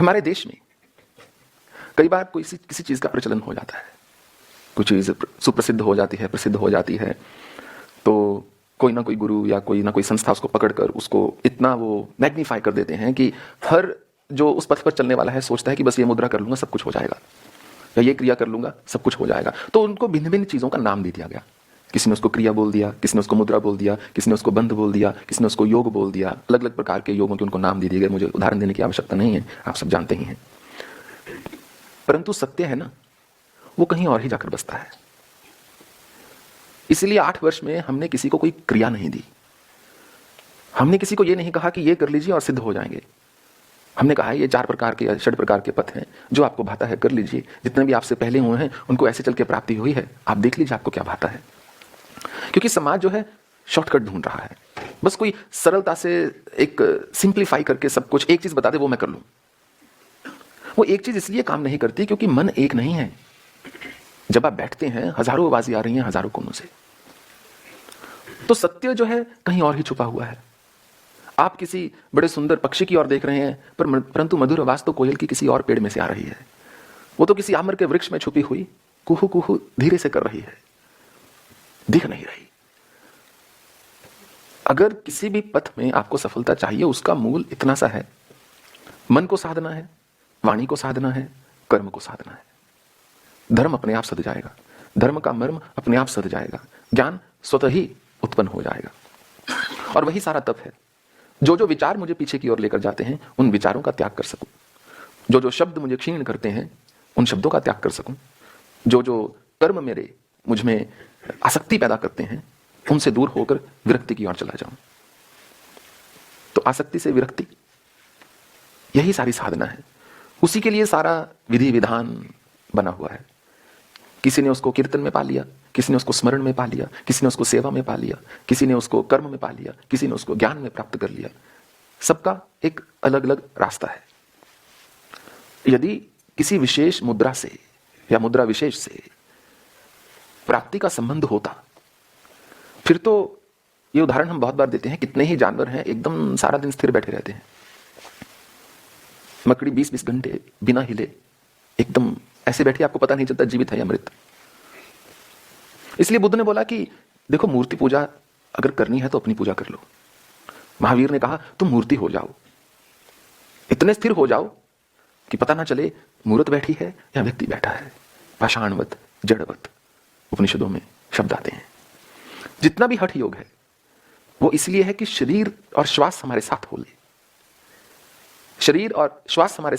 हमारे देश में कई बार कोई किसी चीज का प्रचलन हो जाता है, कोई चीज सुप्रसिद्ध हो जाती है, प्रसिद्ध हो जाती है, तो कोई ना कोई गुरु या कोई ना कोई संस्था उसको पकड़कर उसको इतना वो मैग्नीफाई कर देते हैं कि हर जो उस पथ पर चलने वाला है सोचता है कि बस ये मुद्रा कर लूंगा सब कुछ हो जाएगा, या ये क्रिया कर लूंगा सब कुछ हो जाएगा। तो उनको भिन्न भिन्न चीजों का नाम दे दिया गया। किसी ने उसको क्रिया बोल दिया, किसी ने उसको मुद्रा बोल दिया, किसी ने उसको बंध बोल दिया, किसी ने उसको योग बोल दिया। अलग अलग प्रकार के योगों के उनको नाम दे दिए गए। मुझे उदाहरण देने की आवश्यकता नहीं है, आप सब जानते ही हैं। परंतु सत्य है ना, वो कहीं और ही जाकर बसता है। इसलिए 8 वर्ष में हमने किसी को कोई क्रिया नहीं दी। हमने किसी को ये नहीं कहा कि ये कर लीजिए और सिद्ध हो जाएंगे। हमने कहा है ये 4 प्रकार के 6 प्रकार के पथ हैं, जो आपको भाता है कर लीजिए। जितने भी आपसे पहले हुए हैं उनको ऐसे चल के प्राप्ति हुई है, आप देख लीजिए आपको क्या भाता है। क्योंकि समाज जो है शॉर्टकट ढूंढ रहा है, बस कोई सरलता से एक सिंप्लीफाई करके सब कुछ एक चीज बता दे वो मैं कर लूं। वो एक चीज इसलिए काम नहीं करती क्योंकि मन एक नहीं है। जब आप बैठते हैं हजारों आवाजें आ रही हैं हजारों कोनों से, तो सत्य जो है कहीं और ही छुपा हुआ है। आप किसी बड़े सुंदर पक्षी की ओर देख रहे हैं, परंतु मधुर आवाज तो कोयल की किसी और पेड़ में से आ रही है। वो तो किसी आमर के वृक्ष में छुपी हुई कुहू कुहू धीरे से कर रही है, दिख नहीं रही। अगर किसी भी पथ में आपको सफलता चाहिए, उसका मूल इतना सा है, मन को साधना है, वाणी को साधना है, कर्म को साधना है। धर्म अपने आप सध जाएगा, धर्म का मर्म अपने आप सध जाएगा, ज्ञान स्वतः ही उत्पन्न हो जाएगा। और वही सारा तप है। जो जो विचार मुझे पीछे की ओर लेकर जाते हैं उन विचारों का त्याग कर सकूं, जो जो शब्द मुझे क्षीण करते हैं उन शब्दों का त्याग कर सकूं, जो जो कर्म मेरे मुझ में आसक्ति पैदा करते हैं उनसे दूर होकर विरक्ति की ओर चला जाऊं। तो आसक्ति से विरक्ति, यही सारी साधना है। उसी के लिए सारा विधि विधान बना हुआ है। किसी ने उसको कीर्तन में पा लिया, किसी ने उसको स्मरण में पा लिया, किसी ने उसको सेवा में पा लिया, किसी ने उसको कर्म में पा लिया, किसी ने उसको ज्ञान में प्राप्त कर लिया। सबका एक अलग अलग रास्ता है। यदि किसी विशेष मुद्रा से या मुद्रा विशेष से प्राप्ति का संबंध होता, फिर तो ये उदाहरण हम बहुत बार देते हैं, कितने ही जानवर हैं एकदम सारा दिन स्थिर बैठे रहते हैं। मकड़ी 20-20 घंटे बिना हिले एकदम ऐसे बैठी, आपको पता नहीं चलता जीवित है या मृत। इसलिए बुद्ध ने बोला कि देखो, मूर्ति पूजा अगर करनी है तो अपनी पूजा कर लो। महावीर ने कहा तुम मूर्ति हो जाओ, इतने स्थिर हो जाओ कि पता ना चले मूर्त बैठी है या व्यक्ति बैठा है। पाषाणवत, जड़वत उपनिषदों में शब्द आते हैं। जितना भी हठ योग है वो इसलिए है कि शरीर और श्वास हमारे साथ हो ले। शरीर और श्वास हमारे